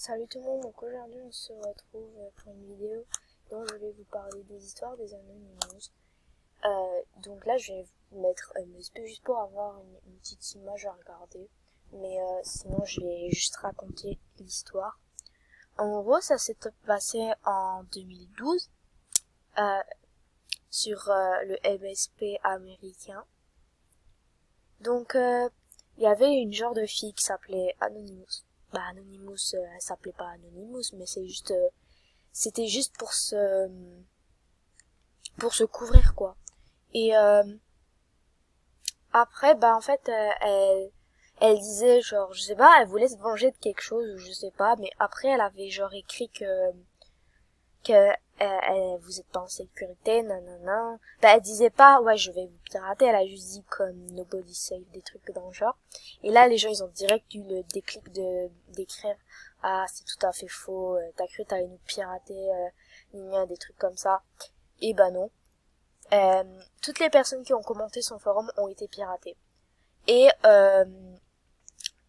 Salut tout le monde, donc aujourd'hui on se retrouve pour une vidéo dont je vais vous parler des histoires des Anonymous. Donc là je vais vous mettre MSP juste pour avoir une petite image à regarder, mais sinon je vais juste raconter l'histoire. En gros ça s'est passé en 2012 sur le MSP américain. Donc il y avait une genre de fille qui s'appelait Anonymous. Anonymous, elle s'appelait pas Anonymous, mais c'était juste pour se couvrir quoi. Et après, en fait, elle disait genre, je sais pas, elle voulait se venger de quelque chose ou je sais pas, mais après elle avait genre écrit que vous êtes pas en sécurité, nanana. Elle disait pas, ouais, je vais vous pirater, elle a juste dit comme nobody safe, des trucs dans le genre. Et là, les gens, ils ont direct eu le déclic d'écrire, ah, c'est tout à fait faux, t'as cru t'allais nous pirater, des trucs comme ça. Et non. Toutes les personnes qui ont commenté son forum ont été piratées. Et,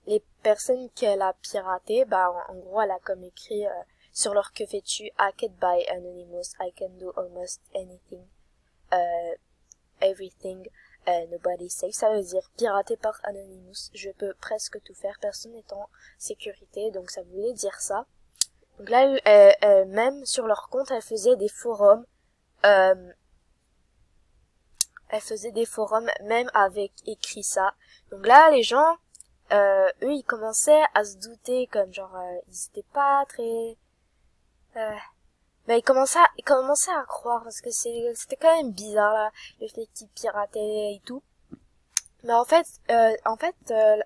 les personnes qu'elle a piratées, en gros, elle a comme écrit, sur leur que fais-tu, hacked by Anonymous, I can do almost anything, everything, nobody safe. Ça veut dire piraté par Anonymous, je peux presque tout faire, personne n'est en sécurité, donc ça voulait dire ça. Donc là, même sur leur compte, elle faisait des forums, même avec écrit ça. Donc là, les gens, eux, ils commençaient à se douter, comme genre, ils étaient pas très... ils commençaient à croire, parce que c'était quand même bizarre, là, le fait qu'ils pirataient et tout. Mais en fait,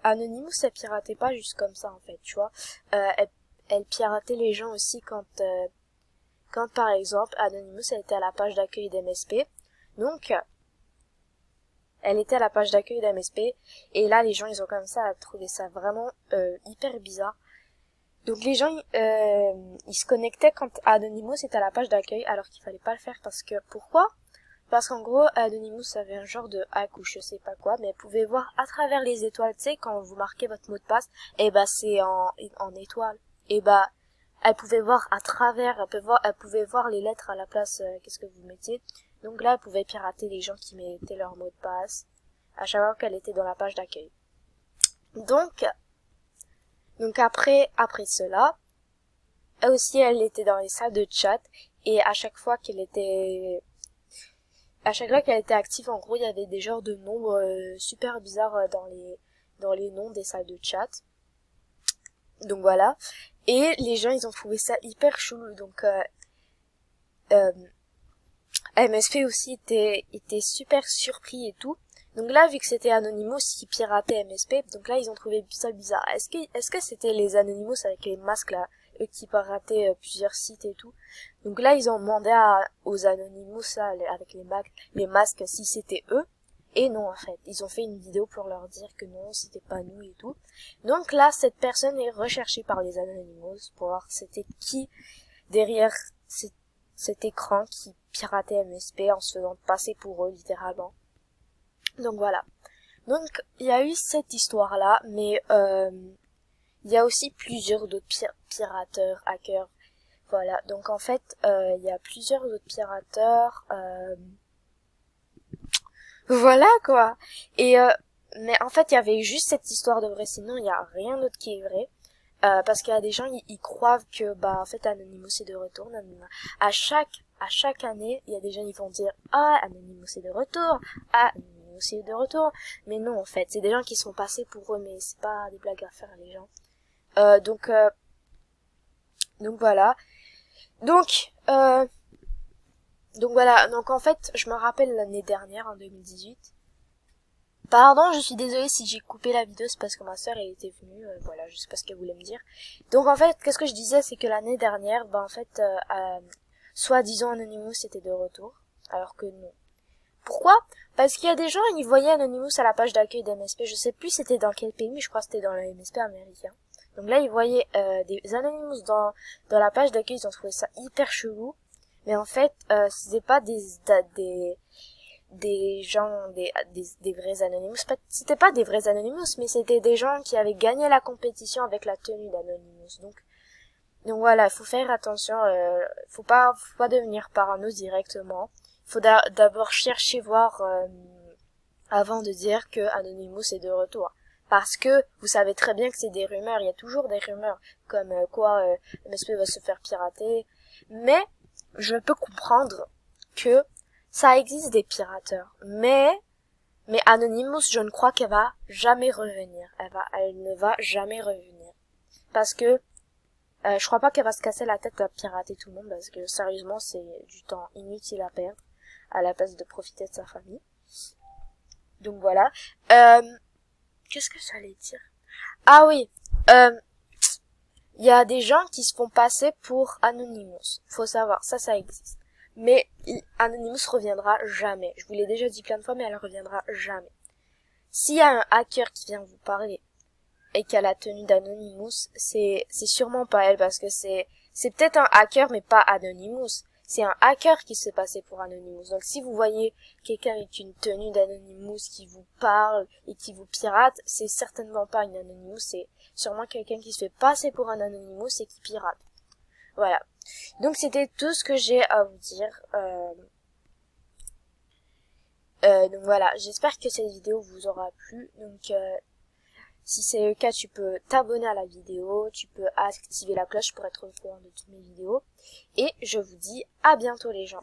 Anonymous, elle piratait pas juste comme ça, en fait, tu vois. Elle piratait les gens aussi quand par exemple, Anonymous, elle était à la page d'accueil d'MSP. Donc, elle était à la page d'accueil d'MSP, et là, les gens, ils ont commencé à trouver ça vraiment hyper bizarre. Donc les gens, ils se connectaient quand Anonymous était à la page d'accueil, alors qu'il fallait pas le faire pourquoi? Parce qu'en gros, Anonymous avait un genre de hack ou je sais pas quoi, mais elle pouvait voir à travers les étoiles, tu sais, quand vous marquez votre mot de passe, c'est en étoile. Elle pouvait voir à travers, elle pouvait voir les lettres à la place, qu'est-ce que vous mettiez. Donc là, elle pouvait pirater les gens qui mettaient leur mot de passe, à chaque fois qu'elle était dans la page d'accueil. Donc après cela, elle aussi, elle était dans les salles de chat, et à chaque fois qu'elle était active, en gros, il y avait des genres de nombres super bizarres dans les noms des salles de chat. Donc voilà. Et les gens, ils ont trouvé ça hyper chelou. Donc MSP aussi était super surpris et tout. Donc là, vu que c'était Anonymous qui piratait MSP, donc là, ils ont trouvé ça bizarre. Est-ce que c'était les Anonymous avec les masques là, eux qui pirataient plusieurs sites et tout? Donc là, ils ont demandé aux Anonymous là, avec les masques si c'était eux. Et non, en fait, ils ont fait une vidéo pour leur dire que non, c'était pas nous et tout. Donc là, cette personne est recherchée par les Anonymous pour voir c'était qui derrière cet écran qui piratait MSP en se faisant passer pour eux, littéralement. Donc voilà. Donc il y a eu cette histoire-là, mais il y a aussi plusieurs d'autres pirateurs, hackers. Voilà. Donc en fait, il y a plusieurs autres pirateurs. Voilà quoi. Et mais en fait, il y avait juste cette histoire de vrai. Sinon, il y a rien d'autre qui est vrai. Parce qu'il y a des gens, ils croient que en fait Anonymous est de retour. Nanana. À chaque année, il y a des gens qui vont dire ah Anonymous est de retour, ah Anonymous est de retour. Mais non, en fait, c'est des gens qui sont passés pour eux, mais c'est pas des blagues à faire les gens. Donc voilà. Donc voilà. Donc en fait, je me rappelle l'année dernière, en 2018. Pardon, je suis désolée si j'ai coupé la vidéo, c'est parce que ma sœur elle était venue, voilà, je sais pas ce qu'elle voulait me dire. Donc en fait, qu'est-ce que je disais, c'est que l'année dernière, soi-disant Anonymous était de retour, alors que non. Pourquoi? Parce qu'il y a des gens, ils voyaient Anonymous à la page d'accueil d'MSP, je sais plus c'était dans quel pays, mais je crois que c'était dans le MSP américain. Donc là, ils voyaient des Anonymous dans la page d'accueil, ils ont trouvé ça hyper chelou. Mais en fait, c'était pas des gens, des vrais Anonymous. C'était pas des vrais Anonymous, mais c'était des gens qui avaient gagné la compétition avec la tenue d'Anonymous. Donc, Donc voilà, il faut faire attention, faut pas devenir parano directement. Il faut d'abord chercher voir avant de dire que Anonymous est de retour. Parce que vous savez très bien que c'est des rumeurs, il y a toujours des rumeurs, comme MSP va se faire pirater. Mais je peux comprendre que ça existe des pirateurs. Mais Anonymous, je ne crois qu'elle va jamais revenir. Elle ne va jamais revenir. Parce que je crois pas qu'elle va se casser la tête à pirater tout le monde, parce que sérieusement, c'est du temps inutile à perdre, à la place de profiter de sa famille. Donc voilà. Qu'est-ce que j'allais dire? Ah oui, il y a des gens qui se font passer pour Anonymous. Faut savoir, ça existe. Mais Anonymous reviendra jamais. Je vous l'ai déjà dit plein de fois, mais elle reviendra jamais. S'il y a un hacker qui vient vous parler et qui a la tenue d'Anonymous, c'est sûrement pas elle, parce que c'est peut-être un hacker, mais pas Anonymous. C'est un hacker qui s'est passé pour Anonymous. Donc si vous voyez quelqu'un avec une tenue d'Anonymous qui vous parle et qui vous pirate, c'est certainement pas une Anonymous, c'est sûrement quelqu'un qui se fait passer pour un Anonymous et qui pirate. Voilà. Donc c'était tout ce que j'ai à vous dire. Donc voilà, j'espère que cette vidéo vous aura plu. Donc si c'est le cas, tu peux t'abonner à la vidéo, tu peux activer la cloche pour être au courant de toutes mes vidéos. Et je vous dis à bientôt les gens.